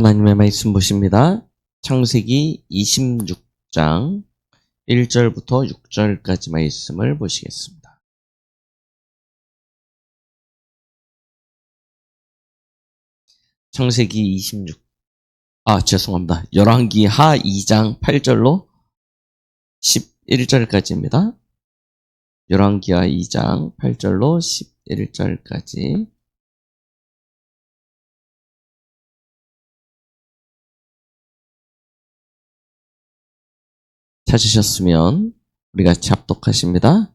하나님의 말씀 보십니다. 창세기 26장 1절부터 6절까지 말씀을 보시겠습니다. 창세기 26, 열왕기하 2장 8절로 11절까지입니다. 열왕기하 2장 8절로 11절까지. 찾으셨으면 우리 같이 합독하십니다.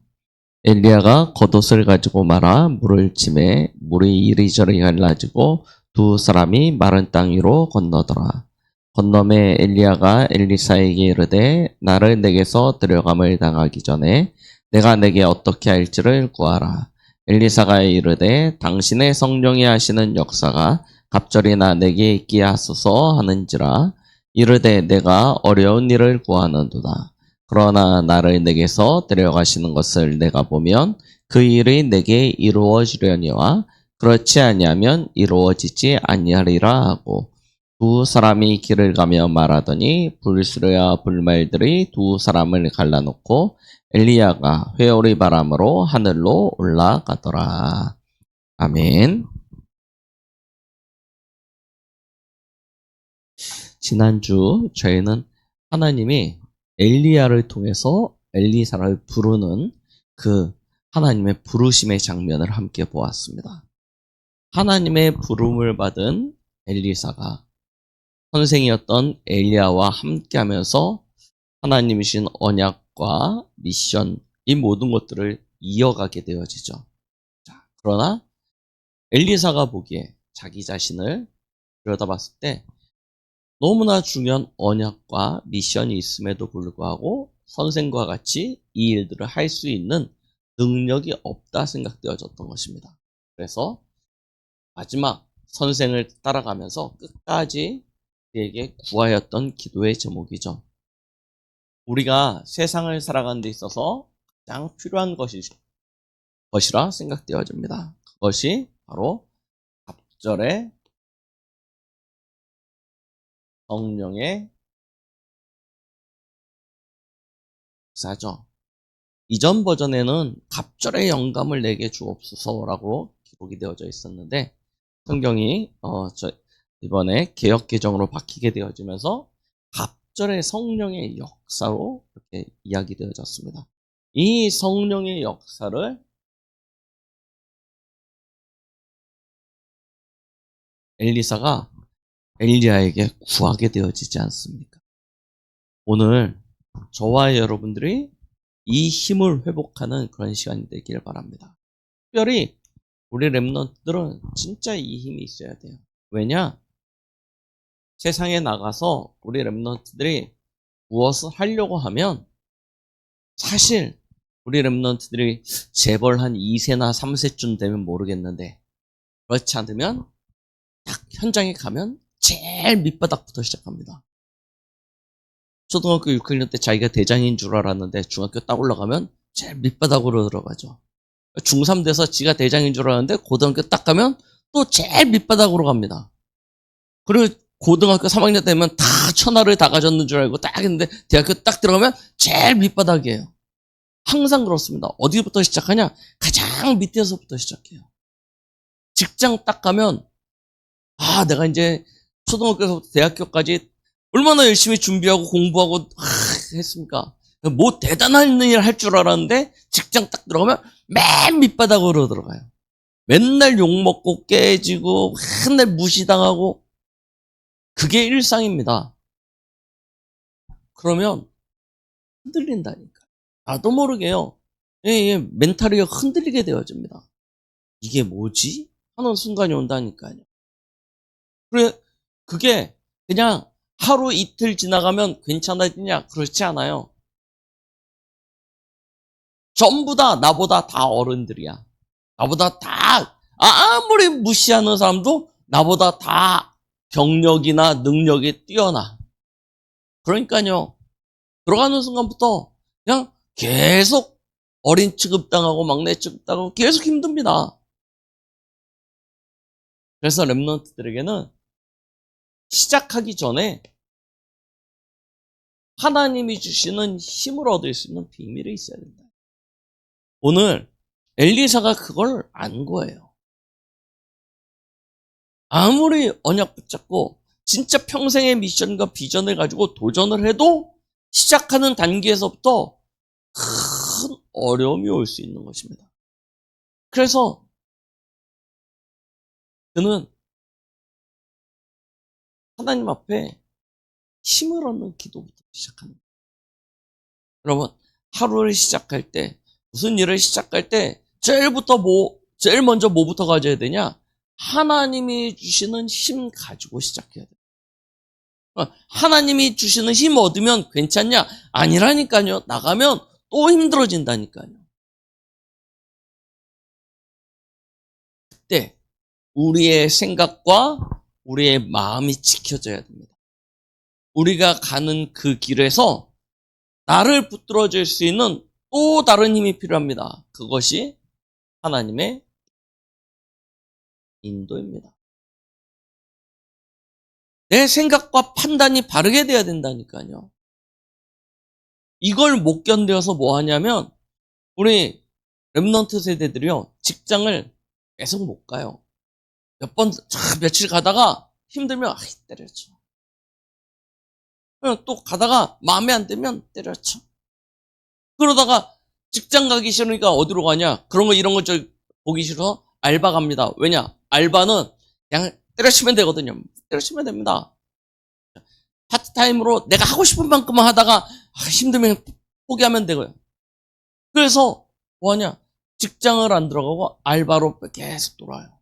엘리야가 겉옷을 가지고 말아 물을 치매 물이 이리저리 갈라지고 두 사람이 마른 땅 위로 건너더라. 건너매 엘리야가 엘리사에게 이르되 나를 내게서 데려감을 당하기 전에 내가 내게 어떻게 할지를 구하라. 엘리사가 이르되 당신의 성령이 하시는 역사가 갑절이나 내게 있게 하소서 하는지라. 이르되 내가 어려운 일을 구하는도다. 그러나 나를 내게서 데려가시는 것을 내가 보면 그 일이 내게 이루어지려니와 그렇지 아니하면 이루어지지 아니하리라 하고 두 사람이 길을 가며 말하더니 불수레와 불말들이 두 사람을 갈라놓고 엘리야가 회오리 바람으로 하늘로 올라가더라. 아멘. 지난주 저희는 하나님이 엘리야를 통해서 엘리사를 부르는 그 하나님의 부르심의 장면을 함께 보았습니다. 하나님의 부름을 받은 엘리사가 선생이었던 엘리야와 함께하면서 하나님이신 언약과 미션, 이 모든 것들을 이어가게 되어지죠. 자, 그러나 엘리사가 보기에 자기 자신을 들여다봤을 때 너무나 중요한 언약과 미션이 있음에도 불구하고 선생과 같이 이 일들을 할 수 있는 능력이 없다 생각되어졌던 것입니다. 그래서 마지막 선생을 따라가면서 끝까지 그에게 구하였던 기도의 제목이죠. 우리가 세상을 살아가는 데 있어서 가장 필요한 것이라 생각되어집니다. 그것이 바로 갑절의 성령의 역사죠. 이전 버전에는 갑절의 영감을 내게 주옵소서라고 기록이 되어져 있었는데 성경이 이번에 개역 개정으로 바뀌게 되어지면서 갑절의 성령의 역사로 이렇게 이야기되어졌습니다. 이 성령의 역사를 엘리사가 엘리야에게 구하게 되어지지 않습니까? 오늘 저와 여러분들이 이 힘을 회복하는 그런 시간이 되기를 바랍니다. 특별히 우리 랩런트들은 진짜 이 힘이 있어야 돼요. 왜냐? 세상에 나가서 우리 랩런트들이 무엇을 하려고 하면 사실 우리 랩런트들이 재벌 한 2세나 3세쯤 되면 모르겠는데 그렇지 않으면 딱 현장에 가면 제일 밑바닥부터 시작합니다. 초등학교 6학년 때 자기가 대장인 줄 알았는데 중학교 딱 올라가면 제일 밑바닥으로 들어가죠. 중3 돼서 지가 대장인 줄 알았는데 고등학교 딱 가면 또 제일 밑바닥으로 갑니다. 그리고 고등학교 3학년 되면 다 천하를 다 가졌는 줄 알고 딱 했는데 대학교 딱 들어가면 제일 밑바닥이에요. 항상 그렇습니다. 어디부터 시작하냐? 가장 밑에서부터 시작해요. 직장 딱 가면 내가 이제 초등학교에서부터 대학교까지 얼마나 열심히 준비하고 공부하고 했습니까? 뭐 대단한 일 할 줄 알았는데 직장 딱 들어가면 맨 밑바닥으로 들어가요. 맨날 욕먹고 깨지고 맨날 무시당하고 그게 일상입니다. 그러면 흔들린다니까. 나도 모르게요. 멘탈이 흔들리게 되어집니다. 이게 뭐지? 하는 순간이 온다니까요. 그래, 그게 그냥 하루 이틀 지나가면 괜찮아지냐? 그렇지 않아요. 전부 다 나보다 다 어른들이야. 나보다 다 아무리 무시하는 사람도 나보다 다 경력이나 능력이 뛰어나. 그러니까요. 들어가는 순간부터 그냥 계속 어린 취급당하고 막내 취급당하고 계속 힘듭니다. 그래서 랩런트들에게는 시작하기 전에 하나님이 주시는 힘을 얻을 수 있는 비밀이 있어야 된다. 오늘 엘리사가 그걸 안 거예요. 아무리 언약 붙잡고 진짜 평생의 미션과 비전을 가지고 도전을 해도 시작하는 단계에서부터 큰 어려움이 올 수 있는 것입니다. 그래서 그는 하나님 앞에 힘을 얻는 기도부터 시작합니다. 여러분, 하루를 시작할 때, 무슨 일을 시작할 때 제일 먼저 뭐부터 가져야 되냐? 하나님이 주시는 힘 가지고 시작해야 돼요. 하나님이 주시는 힘 얻으면 괜찮냐? 아니라니까요. 나가면 또 힘들어진다니까요. 그때 우리의 생각과 우리의 마음이 지켜져야 됩니다. 우리가 가는 그 길에서 나를 붙들어줄 수 있는 또 다른 힘이 필요합니다. 그것이 하나님의 인도입니다. 내 생각과 판단이 바르게 돼야 된다니까요. 이걸 못 견뎌서 뭐 하냐면 우리 랩넌트 세대들이요. 직장을 계속 못 가요. 며칠 가다가 힘들면 때려쳐. 또 가다가 마음에 안 들면 때려쳐. 그러다가 직장 가기 싫으니까 어디로 가냐? 그런 거 이런 거 보기 싫어 알바 갑니다. 왜냐? 알바는 그냥 때려치면 되거든요. 때려치면 됩니다. 파트타임으로 내가 하고 싶은 만큼만 하다가 힘들면 포기하면 되고요. 그래서 뭐하냐? 직장을 안 들어가고 알바로 계속 돌아요.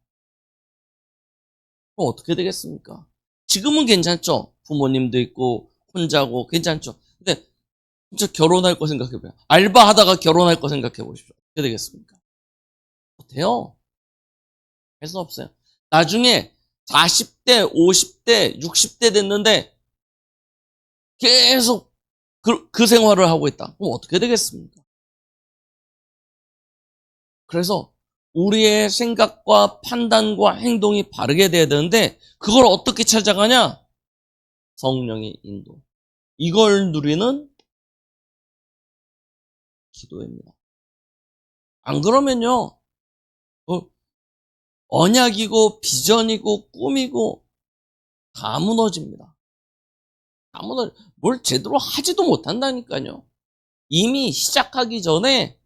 그럼 어떻게 되겠습니까? 지금은 괜찮죠? 부모님도 있고 혼자고 괜찮죠? 근데 진짜 결혼할 거 생각해봐요. 알바하다가 결혼할 거 생각해보십시오. 어떻게 되겠습니까? 못해요. 할 수 없어요. 나중에 40대, 50대, 60대 됐는데 계속 그 생활을 하고 있다. 그럼 어떻게 되겠습니까? 그래서 우리의 생각과 판단과 행동이 바르게 돼야 되는데 그걸 어떻게 찾아가냐? 성령의 인도. 이걸 누리는 기도입니다. 안 그러면요. 언약이고 비전이고 꿈이고 다 무너집니다. 뭘 제대로 하지도 못한다니까요. 이미 시작하기 전에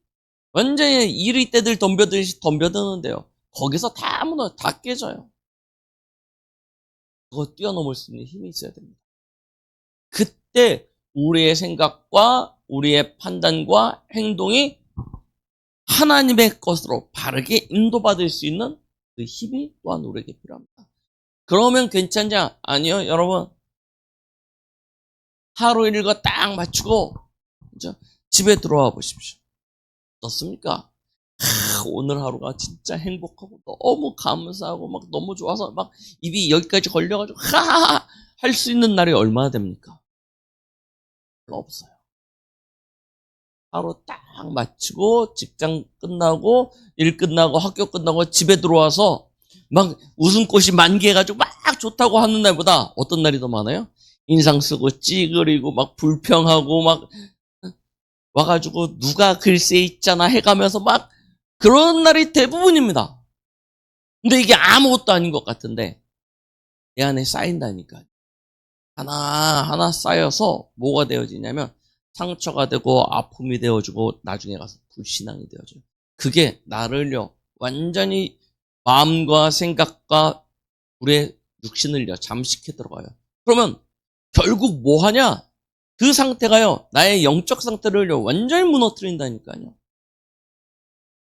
완전히 이리 때들 덤벼들듯이 덤벼드는데요. 거기서 다 깨져요. 그거 뛰어넘을 수 있는 힘이 있어야 됩니다. 그때 우리의 생각과 우리의 판단과 행동이 하나님의 것으로 바르게 인도받을 수 있는 그 힘이 또한 우리에게 필요합니다. 그러면 괜찮냐? 아니요, 여러분. 하루 일과 딱 마치고 집에 들어와 보십시오. 어떻습니까? 오늘 하루가 진짜 행복하고 너무 감사하고 막 너무 좋아서 막 입이 여기까지 걸려가지고 하하하 할 수 있는 날이 얼마나 됩니까? 없어요. 하루 딱 마치고 직장 끝나고 일 끝나고 학교 끝나고 집에 들어와서 막 웃음꽃이 만개해가지고 막 좋다고 하는 날보다 어떤 날이 더 많아요? 인상 쓰고 찌그리고 막 불평하고 막 와가지고 누가 글쎄 있잖아 해가면서 막 그런 날이 대부분입니다. 근데 이게 아무것도 아닌 것 같은데 내 안에 쌓인다니까. 하나하나 쌓여서 뭐가 되어지냐면 상처가 되고 아픔이 되어지고 나중에 가서 불신앙이 되어져요. 그게 나를요 완전히 마음과 생각과 우리의 육신을요 잠식해 들어가요. 그러면 결국 뭐 하냐? 그 상태가요 나의 영적 상태를요 완전히 무너뜨린다니까요.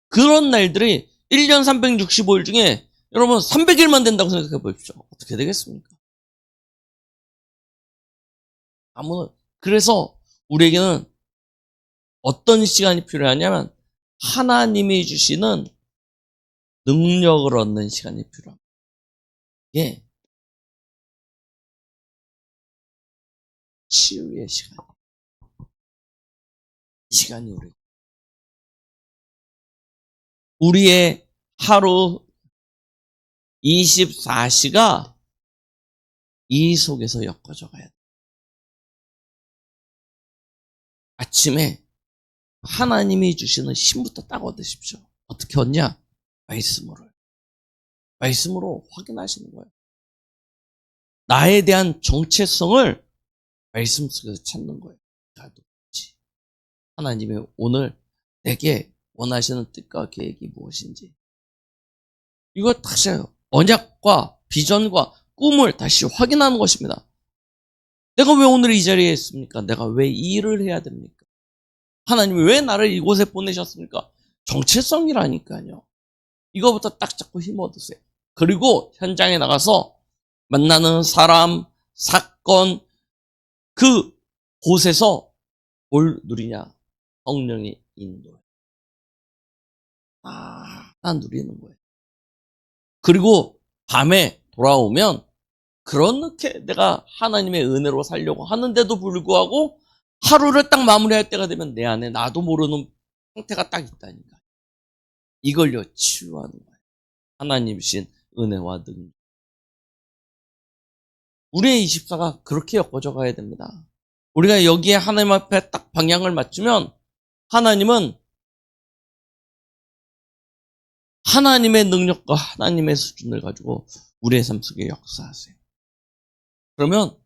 그런 날들이 1년 365일 중에 여러분 300일만 된다고 생각해 보십시오. 어떻게 되겠습니까? 그래서 우리에게는 어떤 시간이 필요하냐면 하나님이 주시는 능력을 얻는 시간이 필요합니다. 예, 치유의 시간. 이 시간이 우리의 하루 24시가 이 속에서 엮어져 가야 돼. 아침에 하나님이 주시는 힘부터 딱 얻으십시오. 어떻게 얻냐? 말씀으로 확인하시는 거예요. 나에 대한 정체성을 말씀 속에서 찾는 거예요. 나도 그렇지. 하나님의 오늘 내게 원하시는 뜻과 계획이 무엇인지. 이거 다시 언약과 비전과 꿈을 다시 확인하는 것입니다. 내가 왜 오늘 이 자리에 있습니까? 내가 왜 이 일을 해야 됩니까? 하나님이 왜 나를 이곳에 보내셨습니까? 정체성이라니까요. 이거부터 딱 잡고 힘 얻으세요. 그리고 현장에 나가서 만나는 사람, 사건, 그 곳에서 뭘 누리냐? 성령의 인도. 난 누리는 거예요. 그리고 밤에 돌아오면 그렇게 내가 하나님의 은혜로 살려고 하는데도 불구하고 하루를 딱 마무리할 때가 되면 내 안에 나도 모르는 상태가 딱 있다니까. 이걸요 치유하는 거예요. 하나님이신 은혜와 능력. 우리의 24가 그렇게 엮어져 가야 됩니다. 우리가 여기에 하나님 앞에 딱 방향을 맞추면 하나님은 하나님의 능력과 하나님의 수준을 가지고 우리의 삶 속에 역사하세요. 그러면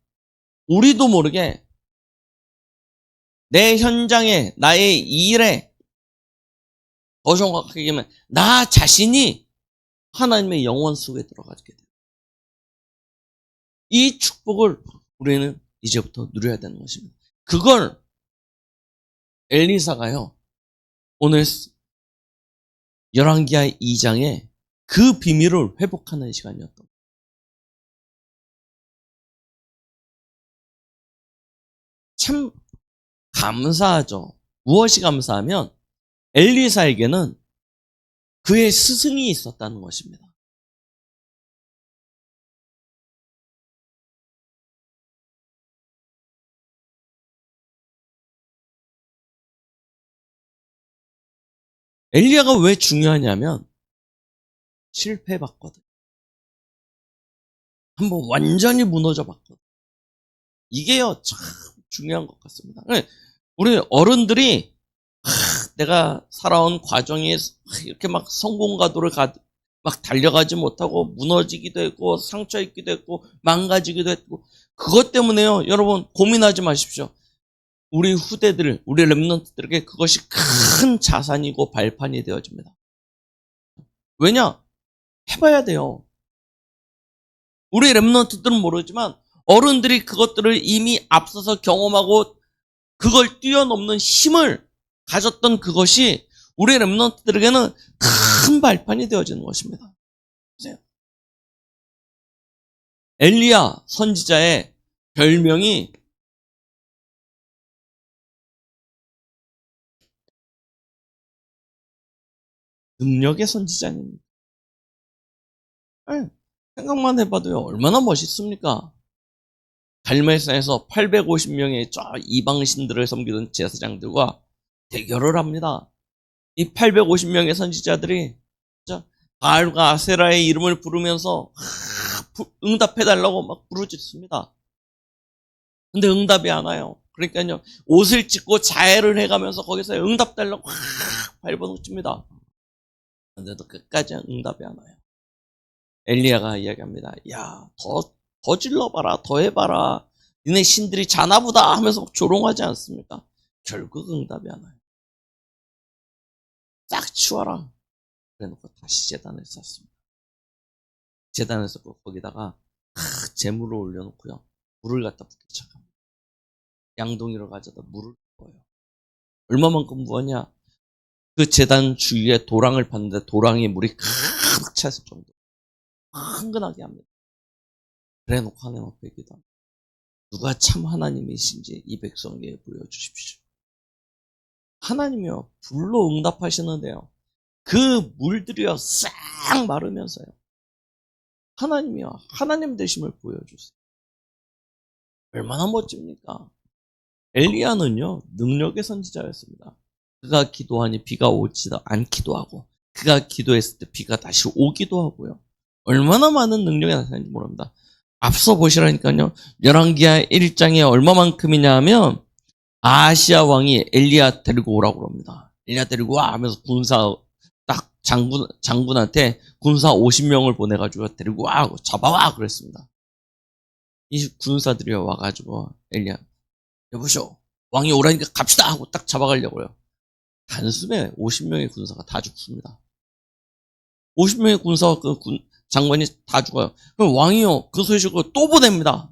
우리도 모르게 내 현장에, 나의 일에 더 정확하게 얘기하면 나 자신이 하나님의 영원 속에 들어가게 돼요. 이 축복을 우리는 이제부터 누려야 되는 것입니다. 그걸 엘리사가요. 오늘 열왕기하 2장에 그 비밀을 회복하는 시간이었던 거예요. 참 감사하죠. 무엇이 감사하면 엘리사에게는 그의 스승이 있었다는 것입니다. 엘리야가 왜 중요하냐면 실패해봤거든. 한번 완전히 무너져봤거든. 이게요 참 중요한 것 같습니다. 우리 어른들이 내가 살아온 과정에 이렇게 막 성공가도를 막 달려가지 못하고 무너지기도 했고 상처 입기도 했고 망가지기도 했고 그것 때문에요. 여러분 고민하지 마십시오. 우리 후대들, 우리 랩런트들에게 그것이 큰 자산이고 발판이 되어집니다. 왜냐? 해봐야 돼요. 우리 랩런트들은 모르지만 어른들이 그것들을 이미 앞서서 경험하고 그걸 뛰어넘는 힘을 가졌던 그것이 우리 랩런트들에게는 큰 발판이 되어지는 것입니다. 보세요. 엘리야 선지자의 별명이 능력의 선지자입니다. 생각만 해봐도요 얼마나 멋있습니까? 갈멜산에서 850명의 저 이방신들을 섬기던 제사장들과 대결을 합니다. 이 850명의 선지자들이 바알과 아세라의 이름을 부르면서 응답해달라고 막 부르짖습니다. 근데 응답이 안 와요. 그러니까요 옷을 찢고 자해를 해가면서 거기서 응답 달라고 밟아놓습니다. 근데도 끝까지 응답이 안 와요. 엘리야가 이야기합니다. 야, 더 질러봐라, 더 해봐라. 니네 신들이 자나보다 하면서 조롱하지 않습니까? 결국 응답이 안 와요. 싹 치워라. 그래놓고 다시 제단을 쌓습니다. 제단을 쌓고 거기다가 재물을 올려놓고요. 물을 갖다 붓기 시작합니다. 양동이로 가져다 물을 부어요. 얼마만큼 부었냐? 그 제단 주위에 도랑을 팠는데 도랑에 물이 가득 찼을 정도. 흥건하게 합니다. 그래놓고 하나님 앞에 기도합니다. 누가 참 하나님이신지 이 백성에게 보여주십시오. 하나님이요 불로 응답하시는데요. 그 물들이요 싹 마르면서요. 하나님이요 하나님 되심을 보여주세요. 얼마나 멋집니까? 엘리야는요 능력의 선지자였습니다. 그가 기도하니 비가 오지도 않기도 하고 그가 기도했을 때 비가 다시 오기도 하고요. 얼마나 많은 능력이 나타나는지 모릅니다. 앞서 보시라니까요. 열왕기하 1장에 얼마만큼이냐 하면 아하시아 왕이 엘리야 데리고 오라고 그럽니다. 엘리야 데리고 와 하면서 군사 딱 장군한테 군사 50명을 보내가지고 데리고 와 잡아와 그랬습니다. 이 군사들이 와가지고 엘리야 여보쇼 왕이 오라니까 갑시다 하고 딱 잡아가려고요. 단숨에 50명의 군사가 다 죽습니다. 50명의 군사와 장관이 다 죽어요. 그럼 왕이요 그 소식을 또 보냅니다.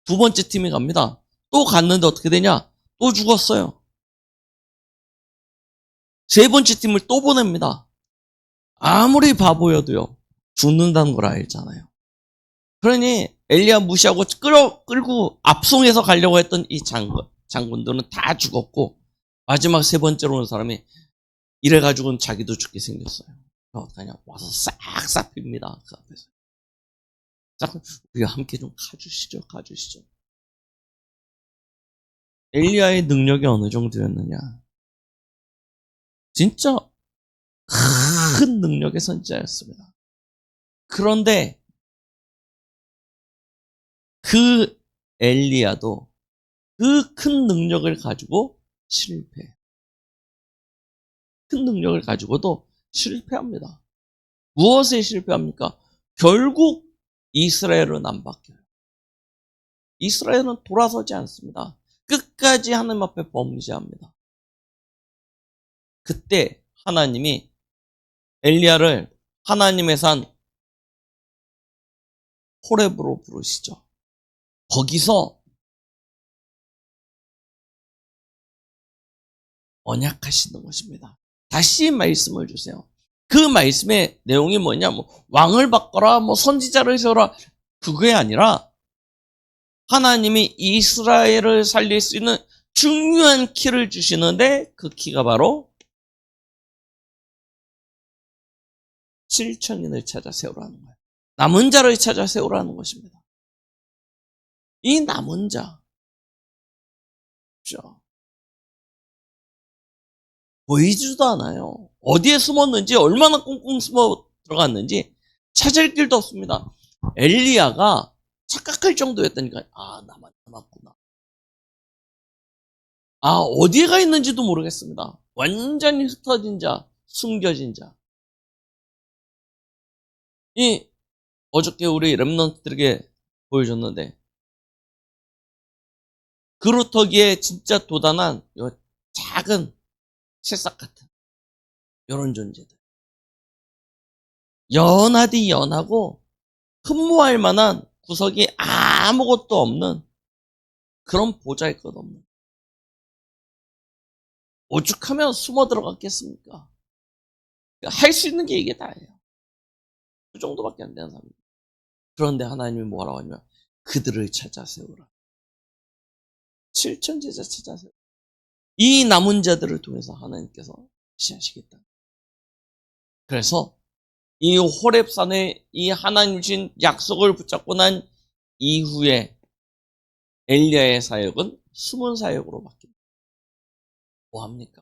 두 번째 팀이 갑니다. 또 갔는데 어떻게 되냐? 또 죽었어요. 세 번째 팀을 또 보냅니다. 아무리 바보여도요 죽는다는 걸 알잖아요. 그러니 엘리야 무시하고 끌고 앞송해서 가려고 했던 이 장군들은 다 죽었고 마지막 세 번째로 온 사람이 이래가지고는 자기도 죽게 생겼어요. 어떡하냐 와서 싹싹 핍니다. 그 앞에서 싹 우리가 함께 좀 가주시죠. 엘리야의 능력이 어느 정도였느냐? 진짜 큰 능력의 선지자였습니다. 그런데 그 엘리야도 그 큰 능력을 가지고 실패. 큰 능력을 가지고도 실패합니다. 무엇에 실패합니까? 결국 이스라엘은 안 바뀌어요. 이스라엘은 돌아서지 않습니다. 끝까지 하나님 앞에 범죄합니다. 그때 하나님이 엘리야를 하나님의 산 호렙으로 부르시죠. 거기서 언약하시는 것입니다. 다시 말씀을 주세요. 그 말씀의 내용이 뭐냐? 왕을 바꿔라, 선지자를 세워라. 그게 아니라 하나님이 이스라엘을 살릴 수 있는 중요한 키를 주시는데 그 키가 바로 7천인을 찾아 세우라는 거예요. 남은 자를 찾아 세우라는 것입니다. 이 남은 자, 보이지도 않아요. 어디에 숨었는지, 얼마나 꽁꽁 숨어 들어갔는지 찾을 길도 없습니다. 엘리야가 착각할 정도였다니까. 나만 남았구나. 어디에 가 있는지도 모르겠습니다. 완전히 흩어진 자, 숨겨진 자. 어저께 우리 랩런트들에게 보여줬는데, 그루터기에 진짜 도단한 작은 새싹 같은 이런 존재들. 연하디 연하고 흠모할 만한 구석이 아무것도 없는 그런 보잘것없는. 오죽하면 숨어 들어갔겠습니까? 할 수 있는 게 이게 다예요. 그 정도밖에 안 되는 사람입니다. 그런데 하나님이 뭐라고 하냐면 그들을 찾아 세우라. 7천 제자 찾아 세우라. 이 남은 자들을 통해서 하나님께서 시하시겠다. 그래서 이 호렙산에 이 하나님 주신 약속을 붙잡고 난 이후에 엘리야의 사역은 숨은 사역으로 바뀝니다. 뭐합니까?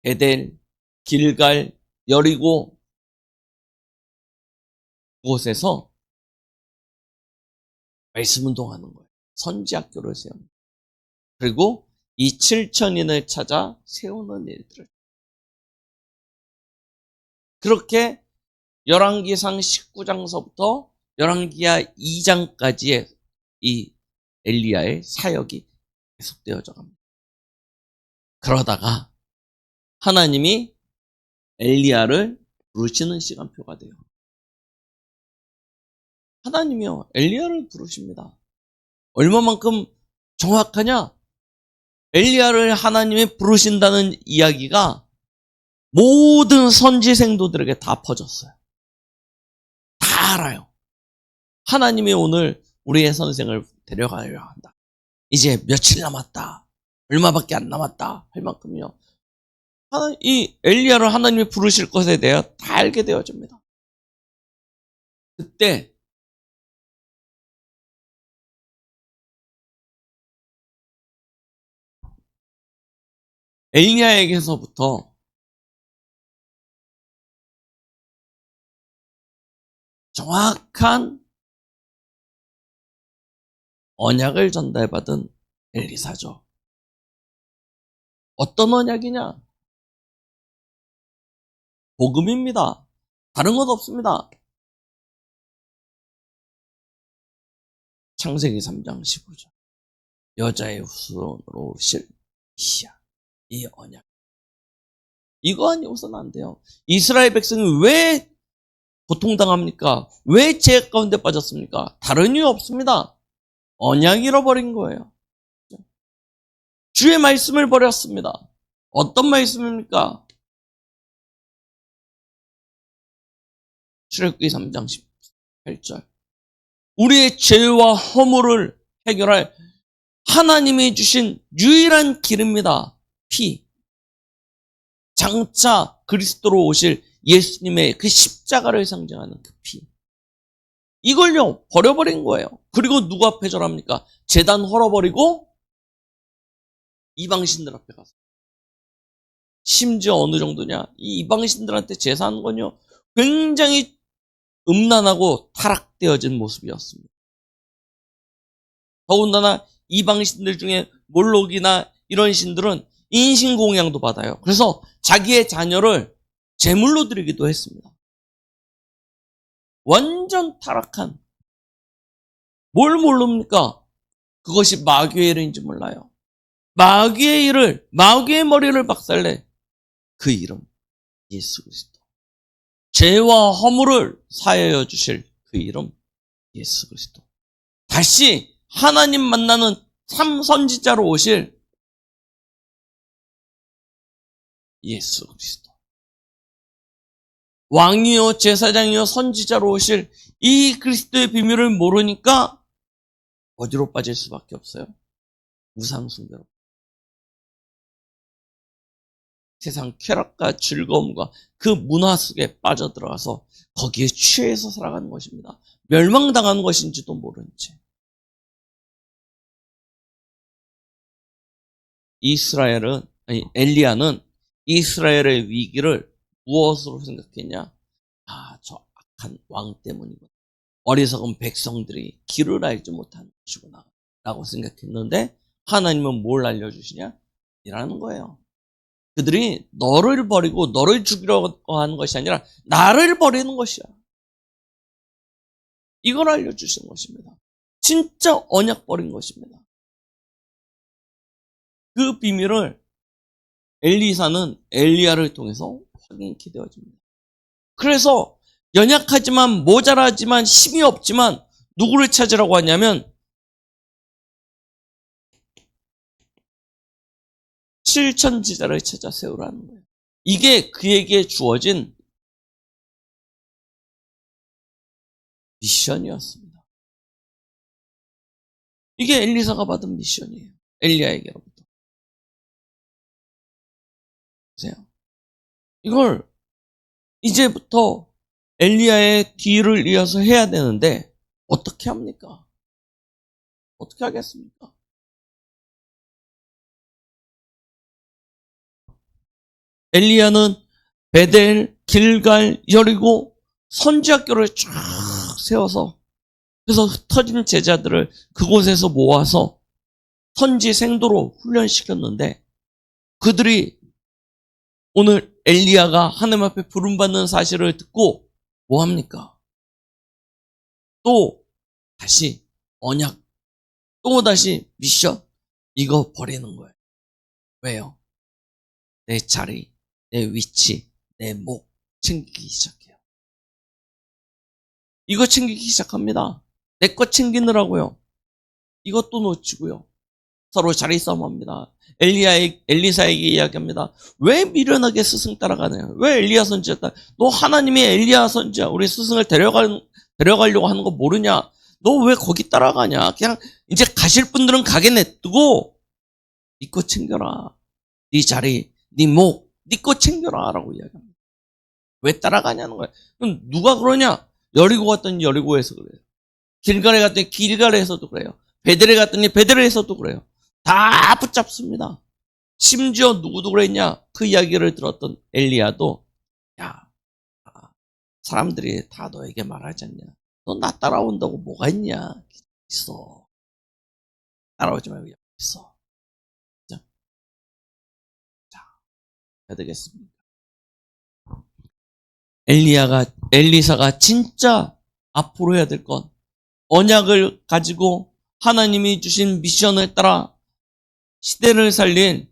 베델, 길갈, 여리고 그곳에서 말씀 운동하는 거예요. 선지학교를 세웁니다. 그리고 이 7천인을 찾아 세우는 일들을. 그렇게 열왕기상 19장서부터 열왕기하 2장까지의 이 엘리야의 사역이 계속되어져 갑니다. 그러다가 하나님이 엘리야를 부르시는 시간표가 돼요. 하나님이요 엘리야를 부르십니다. 얼마만큼 정확하냐? 엘리야를 하나님이 부르신다는 이야기가 모든 선지 생도들에게 다 퍼졌어요. 다 알아요. 하나님이 오늘 우리의 선생을 데려가려 한다. 이제 며칠 남았다. 얼마밖에 안 남았다. 할 만큼요. 이 엘리야를 하나님이 부르실 것에 대해 다 알게 되어집니다. 그때 엘리야에게서부터 정확한 언약을 전달받은 엘리사죠. 어떤 언약이냐? 복음입니다. 다른 것 없습니다. 창세기 3장 15절. 여자의 후손으로 오실 메시아. 이 언약. 이거 아니고서는 안 돼요. 이스라엘 백성이 왜 고통당합니까? 왜 죄악 가운데 빠졌습니까? 다른 이유 없습니다. 언약 잃어버린 거예요. 주의 말씀을 버렸습니다. 어떤 말씀입니까? 출애굽기 3장 18절. 우리의 죄와 허물을 해결할 하나님이 주신 유일한 길입니다. 피. 장차 그리스도로 오실 예수님의 그 십자가를 상징하는 그 피. 이걸요, 버려버린 거예요. 그리고 누구 앞에 절합니까? 제단 헐어버리고 이방신들 앞에 가서. 심지어 어느 정도냐? 이 이방신들한테 제사하는 건요, 굉장히 음란하고 타락되어진 모습이었습니다. 더군다나 이방신들 중에 몰록이나 이런 신들은 인신공양도 받아요. 그래서 자기의 자녀를 제물로 드리기도 했습니다. 완전 타락한. 뭘 모릅니까? 그것이 마귀의 일인지 몰라요. 마귀의 머리를 박살내. 그 이름, 예수 그리스도. 죄와 허물을 사하여 주실 그 이름, 예수 그리스도. 다시 하나님 만나는 참 선지자로 오실 예수 그리스도. 왕이요 제사장이요 선지자로 오실 이 그리스도의 비밀을 모르니까 어디로 빠질 수밖에 없어요? 우상숭배로. 세상 쾌락과 즐거움과 그 문화 속에 빠져들어가서 거기에 취해서 살아가는 것입니다. 멸망당하는 것인지도 모른 채. 엘리야는 이스라엘의 위기를 무엇으로 생각했냐? 저 악한 왕 때문이구나. 어리석은 백성들이 길을 알지 못하는 것이구나 라고 생각했는데, 하나님은 뭘 알려주시냐? 이라는 거예요. 그들이 너를 버리고 너를 죽이려고 하는 것이 아니라 나를 버리는 것이야. 이걸 알려주시는 것입니다. 진짜 언약 버린 것입니다. 그 비밀을 엘리사는 엘리야를 통해서 확인케 되어집니다. 그래서 연약하지만 모자라지만 힘이 없지만 누구를 찾으라고 하냐면 7천지자를 찾아 세우라는 거예요. 이게 그에게 주어진 미션이었습니다. 이게 엘리사가 받은 미션이에요. 엘리야에게로부터. 보세요. 이걸 이제부터 엘리야의 뒤를 이어서 해야 되는데 어떻게 합니까? 어떻게 하겠습니까? 엘리야는 베델, 길갈, 여리고 선지학교를 쫙 세워서, 그래서 흩어진 제자들을 그곳에서 모아서 선지 생도로 훈련시켰는데, 그들이 오늘 엘리야가 하나님 앞에 부름받는 사실을 듣고 뭐합니까? 또 다시 언약, 또 다시 미션, 이거 버리는 거예요. 왜요? 내 자리, 내 위치, 내 목 챙기기 시작해요. 이거 챙기기 시작합니다. 내 것 챙기느라고요. 이것도 놓치고요. 서로 자리 싸움합니다. 엘리사에게 이야기합니다. 왜 미련하게 스승 따라가느냐? 왜 엘리야 선지자 따라? 너 하나님이 엘리야 선지자, 우리 스승을 데려가려고 하는 거 모르냐? 너 왜 거기 따라가냐? 그냥 이제 가실 분들은 가게 냅두고 네 것 챙겨라. 네 자리, 네 목, 네 것 챙겨라 라고 이야기합니다. 왜 따라가냐는 거예요. 그럼 누가 그러냐? 여리고 갔더니 여리고에서 그래요. 길갈에 갔더니 길갈에서도 그래요. 베델에 갔더니 베델에서도 그래요. 다 붙잡습니다. 심지어 누구도 그랬냐? 그 이야기를 들었던 엘리야도, 야, 사람들이 다 너에게 말하지 않냐? 너 나 따라온다고 뭐가 있냐? 있어. 따라오지 말고 여기 있어. 자, 해야 되겠습니다. 엘리사가 진짜 앞으로 해야 될 건 언약을 가지고 하나님이 주신 미션을 따라 시대를 살린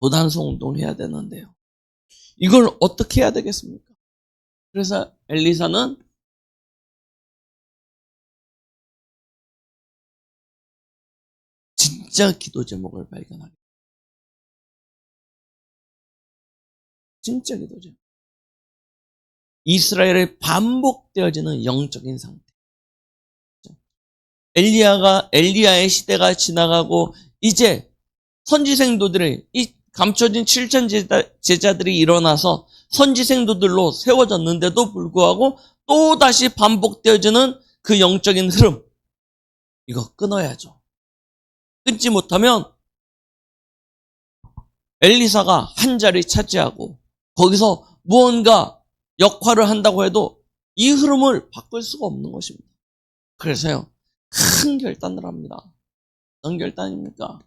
도단성 운동을 해야 되는데요. 이걸 어떻게 해야 되겠습니까? 그래서 엘리사는 진짜 기도 제목을 발견하게. 진짜 기도 제목. 이스라엘에 반복되어지는 영적인 상태. 엘리야의 시대가 지나가고 이제 선지생도들이 이 감춰진 7천 제자들이 일어나서 선지생도들로 세워졌는데도 불구하고 또 다시 반복되어지는 그 영적인 흐름. 이거 끊어야죠. 끊지 못하면 엘리사가 한 자리 차지하고 거기서 무언가 역할을 한다고 해도 이 흐름을 바꿀 수가 없는 것입니다. 그래서요, 큰 결단을 합니다. 어떤 결단입니까?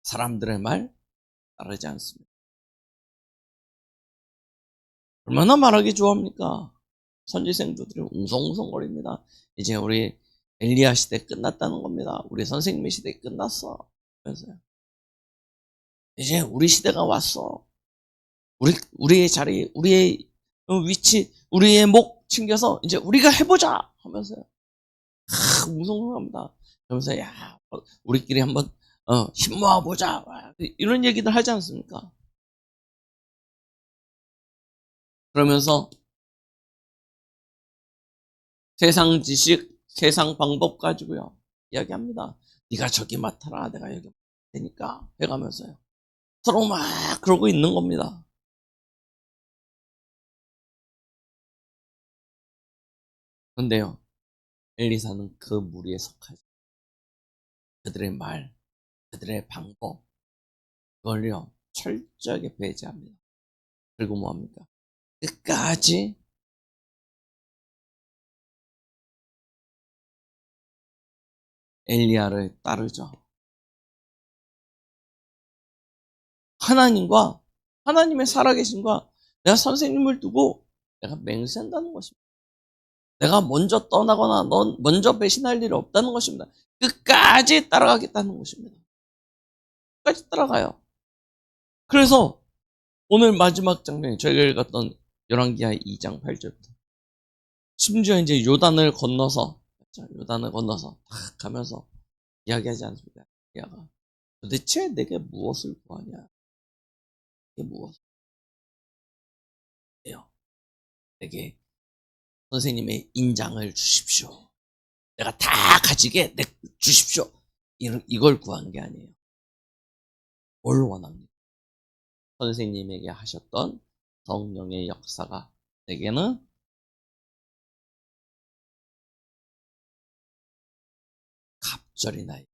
사람들의 말 따르지 않습니다. 얼마나 말하기 좋아합니까? 선지생들이 웅성웅성거립니다. 이제 우리 엘리야 시대 끝났다는 겁니다. 우리 선생님의 시대 끝났어. 그래서요. 이제 우리 시대가 왔어. 우리의 자리, 우리의 위치, 우리의 목 챙겨서 이제 우리가 해보자 하면서요. 웅성웅성합니다. 그러면서 야, 우리끼리 한번 힘 모아보자. 이런 얘기들 하지 않습니까? 그러면서 세상 지식, 세상 방법 가지고요. 이야기합니다. 네가 저기 맡아라. 내가 여기 되니까 해가면서요. 서로 막 그러고 있는 겁니다. 그런데요. 엘리사는 그 무리에 속하지. 그들의 말, 그들의 방법, 그걸요. 철저하게 배제합니다. 그리고 뭐합니까? 끝까지 엘리야를 따르죠. 하나님의 살아계신과 내가 선생님을 두고 내가 맹세한다는 것입니다. 내가 먼저 떠나거나 넌 먼저 배신할 일이 없다는 것입니다. 끝까지 따라가겠다는 것입니다. 끝까지 따라가요. 그래서 오늘 마지막 장면 저희가 읽었던 열왕기하 2장 8절부터 심지어 이제 요단을 건너서 탁 가면서 이야기하지 않습니까? 야가 도대체 내게 무엇을 구하냐? 이게 무엇이에요? 내게 선생님의 인장을 주십시오. 내가 다 가지게 주십시오. 이걸 구한 게 아니에요. 뭘 원합니까? 선생님에게 하셨던 성령의 역사가 내게는 갑절이 나요.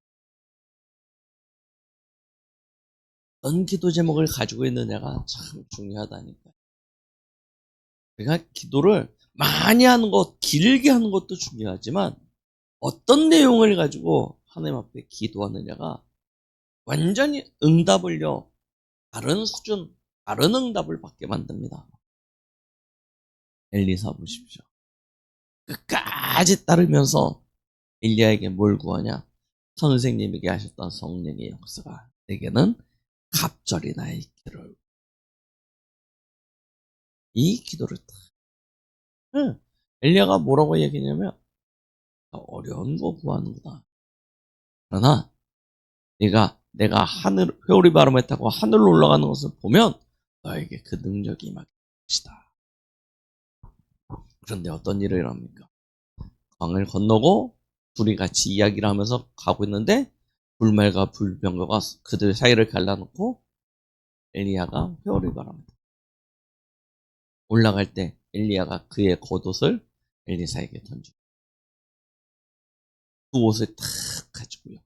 어떤 기도 제목을 가지고 있느냐가 참 중요하다니까요. 우리가 기도를 많이 하는 것, 길게 하는 것도 중요하지만 어떤 내용을 가지고 하나님 앞에 기도하느냐가 완전히 응답을요, 다른 수준, 다른 응답을 받게 만듭니다. 엘리사 보십시오. 끝까지 따르면서 엘리야에게 뭘 구하냐? 선생님에게 하셨던 성령의 역사가 내게는 갑절이 나의 기도를, 이 기도를 딱. 엘리야가 뭐라고 얘기냐면 어려운 거 구하는구나. 그러나 내가 하늘 회오리 바람에 타고 하늘로 올라가는 것을 보면 너에게 그 능력이 임할 것이다. 그런데 어떤 일을 일어납니까? 강을 건너고 둘이 같이 이야기를 하면서 가고 있는데 불말과 불병거가 그들 사이를 갈라놓고 엘리야가 회오리 바람에 올라갈 때 엘리야가 그의 겉옷을 엘리사에게 던져. 그 옷을 탁 가지고요.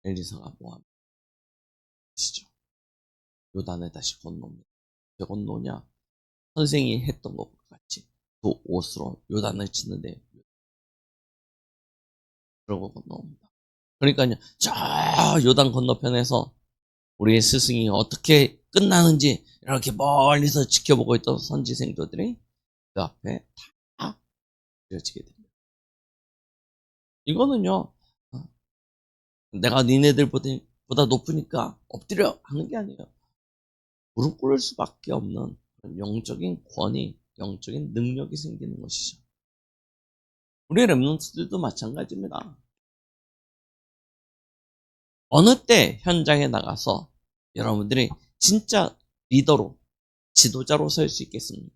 엘리사가 뭐하시죠? 요단에 다시 건너옵니다. 왜 건너냐? 선생이 했던 것 같이 그 옷으로 요단을 치는데 그러고 건너옵니다. 그러니까요, 저 요단 건너편에서 우리의 스승이 어떻게 끝나는지 이렇게 멀리서 지켜보고 있던 선지 생도들이 그 앞에 다 되어지게 됩니다. 이거는요, 내가 니네들보다 높으니까 엎드려 하는 게 아니에요. 무릎 꿇을 수밖에 없는 영적인 권위, 영적인 능력이 생기는 것이죠. 우리 렘넌트들도 마찬가지입니다. 어느 때 현장에 나가서 여러분들이 진짜 리더로, 지도자로 설 수 있겠습니까?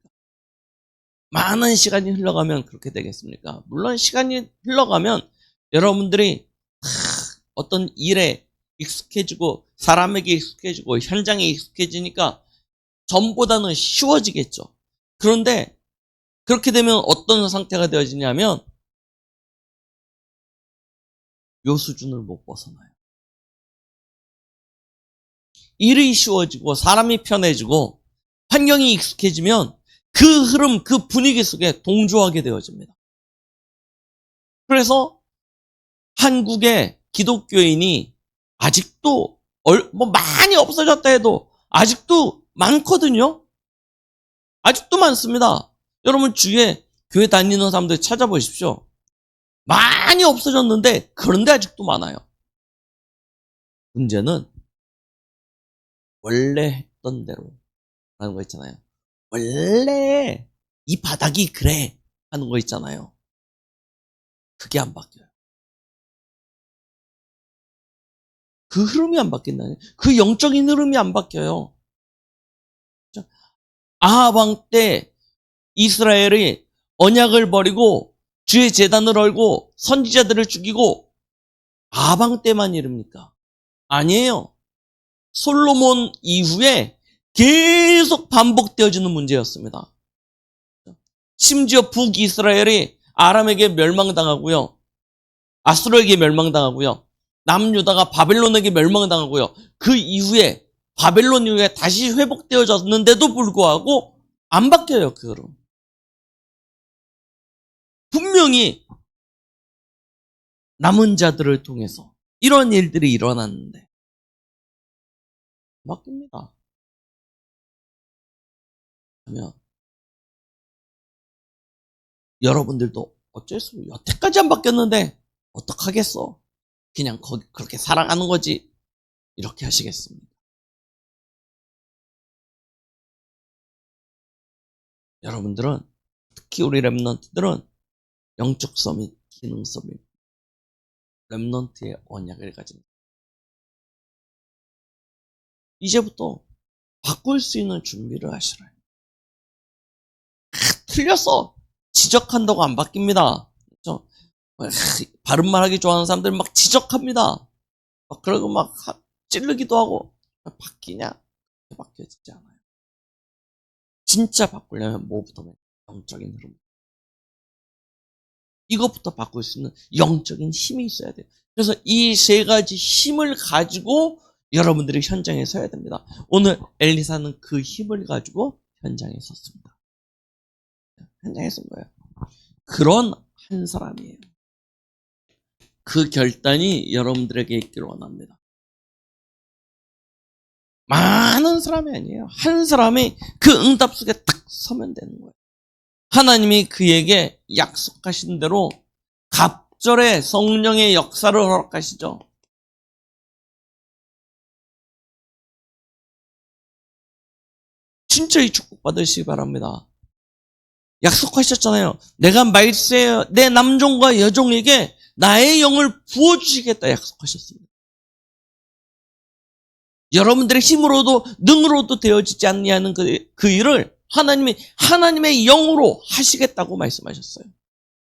많은 시간이 흘러가면 그렇게 되겠습니까? 물론 시간이 흘러가면 여러분들이 어떤 일에 익숙해지고 사람에게 익숙해지고 현장에 익숙해지니까 전보다는 쉬워지겠죠. 그런데 그렇게 되면 어떤 상태가 되어지냐면 요 수준을 못 벗어나요. 일이 쉬워지고 사람이 편해지고 환경이 익숙해지면 그 흐름, 그 분위기 속에 동조하게 되어집니다. 그래서 한국의 기독교인이 아직도 많이 없어졌다 해도 아직도 많거든요. 아직도 많습니다. 여러분 주위에 교회 다니는 사람들 찾아보십시오. 많이 없어졌는데 그런데 아직도 많아요. 문제는 원래 했던 대로 하는 거 있잖아요. 원래 이 바닥이 그래 하는 거 있잖아요. 그게 안 바뀌어요. 그 흐름이 안 바뀐다니. 그 영적인 흐름이 안 바뀌어요. 아합 왕 때 이스라엘이 언약을 버리고 주의 제단을 얼고 선지자들을 죽이고 아합 왕 때만 이릅니까? 아니에요. 솔로몬 이후에 계속 반복되어지는 문제였습니다. 심지어 북이스라엘이 아람에게 멸망당하고요. 아수르에게 멸망당하고요. 남유다가 바벨론에게 멸망당하고요. 그 이후에 바벨론 이후에 다시 회복되어졌는데도 불구하고 안 바뀌어요. 그 흐름. 분명히 남은 자들을 통해서 이런 일들이 일어났는데 바뀝니다. 그러면 여러분들도 어쩔 수 없어요. 여태까지 안 바뀌었는데 어떡하겠어. 그냥 그렇게 살아가는 거지. 이렇게 하시겠습니다. 여러분들은 특히 우리 렘넌트들은 영적 서밋, 기능 서밋, 렘넌트의 언약을 가진 이제부터 바꿀 수 있는 준비를 하시라. 틀렸어. 지적한다고 안 바뀝니다. 그렇죠? 바른 말 하기 좋아하는 사람들 막 지적합니다. 막 그러고 막 찌르기도 하고 바뀌냐? 바뀌어지지 않아요. 진짜 바꾸려면 뭐부터 영적인 흐름. 이것부터 바꿀 수 있는 영적인 힘이 있어야 돼요. 그래서 이 세 가지 힘을 가지고 여러분들이 현장에 서야 됩니다. 오늘 엘리사는 그 힘을 가지고 현장에 섰습니다. 현장에 선 거예요. 그런 한 사람이에요. 그 결단이 여러분들에게 있기를 원합니다. 많은 사람이 아니에요. 한 사람이 그 응답 속에 딱 서면 되는 거예요. 하나님이 그에게 약속하신 대로 갑절에 성령의 역사를 허락하시죠. 진짜 이 축복 받으시기 바랍니다. 약속하셨잖아요. 내가 말세 내 남종과 여종에게 나의 영을 부어주시겠다 약속하셨습니다. 여러분들의 힘으로도 능으로도 되어지지 않냐는 그 일을 하나님이 하나님의 영으로 하시겠다고 말씀하셨어요.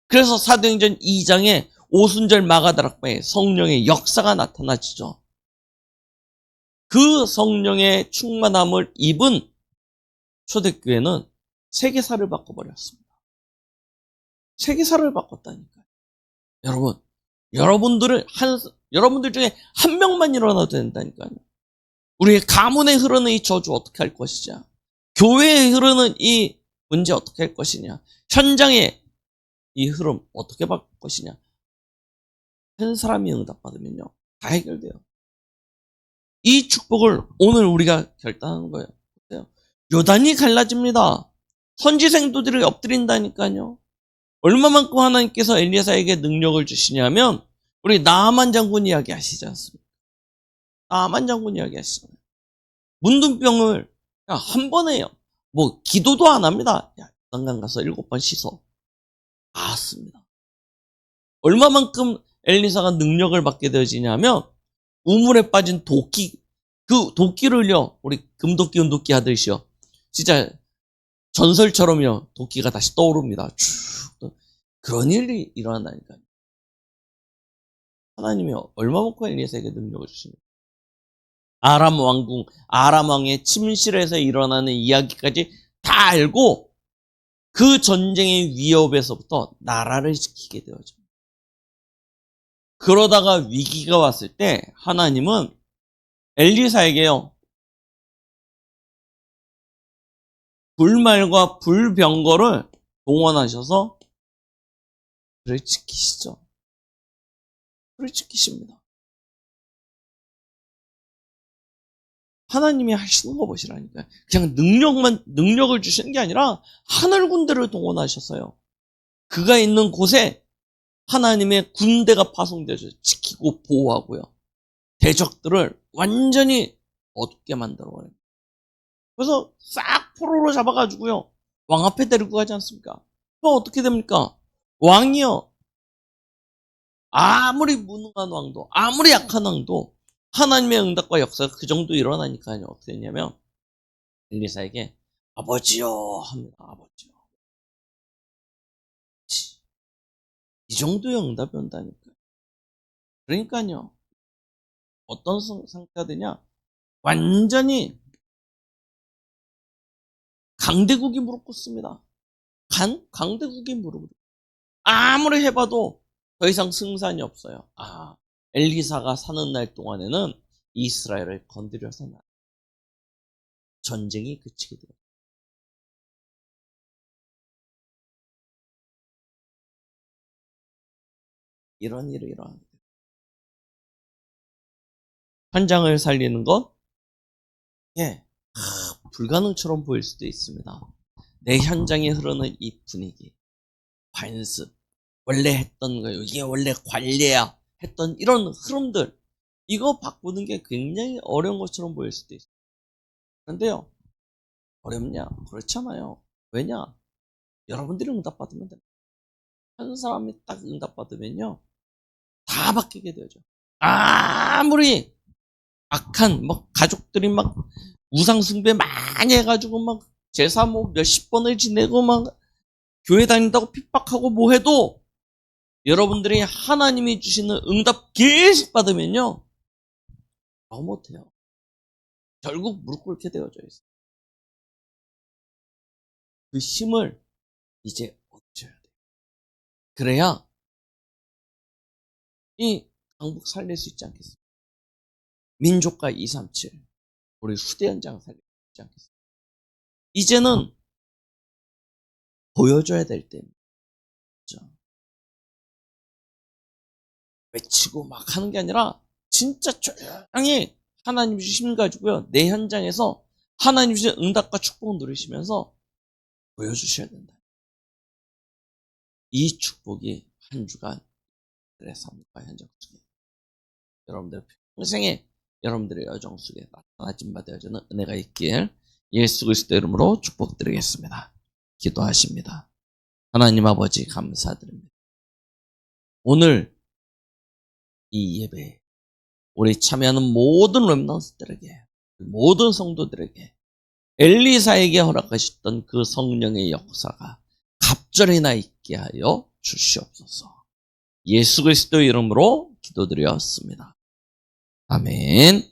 그래서 사도행전 2장에 오순절 마가다락방에 성령의 역사가 나타나지죠. 그 성령의 충만함을 입은 초대교회는 세계사를 바꿔버렸습니다. 세계사를 바꿨다니까요. 여러분들 중에 한 명만 일어나도 된다니까요. 우리의 가문에 흐르는 이 저주 어떻게 할 것이냐? 교회에 흐르는 이 문제 어떻게 할 것이냐? 현장의 이 흐름 어떻게 바꿀 것이냐? 한 사람이 응답받으면요, 다 해결돼요. 이 축복을 오늘 우리가 결단하는 거예요. 요단이 갈라집니다. 선지 생도들이 엎드린다니까요. 얼마만큼 하나님께서 엘리야에게 능력을 주시냐면, 우리 나아만 장군 이야기 하시지 않습니까? 나아만 장군 이야기 하시잖아요. 문둥병을 그냥 한 번에요. 뭐 기도도 안 합니다. 요단강 가서 7번 씻어. 습니다. 얼마만큼 엘리사가 능력을 받게 되어지냐면, 우물에 빠진 도끼, 그 도끼를요, 우리 금도끼 은도끼 하듯이요, 진짜 전설처럼요, 도끼가 다시 떠오릅니다. 그런 일이 일어난다니까요. 하나님이 얼마만큼 엘리사에게 능력을 주십니까? 아람 왕의 침실에서 일어나는 이야기까지 다 알고 그 전쟁의 위협에서부터 나라를 지키게 되어집니다. 그러다가 위기가 왔을 때 하나님은 엘리사에게요, 불말과 불병거를 동원하셔서 그를 지키시죠. 그를 지키십니다. 하나님이 하시는 거 보시라니까요. 그냥 능력을 주시는 게 아니라 하늘 군대를 동원하셔서요, 그가 있는 곳에 하나님의 군대가 파송되어서 지키고 보호하고요, 대적들을 완전히 어둡게 만들어버려요. 그래서 싹 포로로 잡아가지고요, 왕 앞에 데리고 가지 않습니까? 그럼 어떻게 됩니까? 왕이요, 아무리 무능한 왕도, 아무리 약한 왕도 하나님의 응답과 역사가 그 정도 일어나니까요, 어떻게 됐냐면 엘리사에게 아버지요 합니다. 아버지요. 이 정도의 응답이 온다니까요. 그러니까요, 어떤 상태가 되냐, 완전히 강대국이 무릎 꿇습니다. 강대국이 무릎 꿇습니다. 아무리 해봐도 더 이상 승산이 없어요. 엘리사가 사는 날 동안에는 이스라엘을 건드려서는 전쟁이 그치게 돼요. 이런 일이 일어납니다. 현장을 살리는 것, 불가능처럼 보일 수도 있습니다. 내 현장에 흐르는 이 분위기, 관습, 원래 했던 거예요, 이게 원래 관례야 했던 이런 흐름들, 이거 바꾸는 게 굉장히 어려운 것처럼 보일 수도 있어요. 그런데요, 어렵냐? 그렇잖아요. 왜냐? 여러분들이 응답받으면 됩니다. 한 사람이 딱 응답받으면요, 다 바뀌게 되죠. 아무리 악한 가족들이 우상숭배 많이 해가지고 제사 몇십 번을 지내고 교회 다닌다고 핍박하고 뭐 해도 여러분들이 하나님이 주시는 응답 계속 받으면요, 너무 못해요. 결국 무릎 꿇게 되어져 있어요. 그 힘을 이제 얻으셔야 돼요. 그래야 이 강북 살릴 수 있지 않겠습니까? 민족과 237, 우리 후대 현장 살릴 수 있지 않겠습니까? 이제는 보여줘야 될 때입니다. 그렇죠? 외치고 하는 게 아니라 진짜 조용히 하나님 주신 힘 가지고요, 내 현장에서 하나님 주신 응답과 축복을 누리시면서 보여주셔야 된다. 이 축복이 한 주간 그의 삶과 현장 속에, 여러분들 평생에 여러분들의 여정 속에 나타나진 바 되어지는 은혜가 있길 예수 그리스도 이름으로 축복드리겠습니다. 기도하십니다. 하나님 아버지, 감사드립니다. 오늘 이 예배에 우리 참여하는 모든 렘넌트들에게, 모든 성도들에게 엘리사에게 허락하셨던 그 성령의 역사가 갑절이나 있게 하여 주시옵소서. 예수 그리스도 이름으로 기도드렸습니다. 아멘.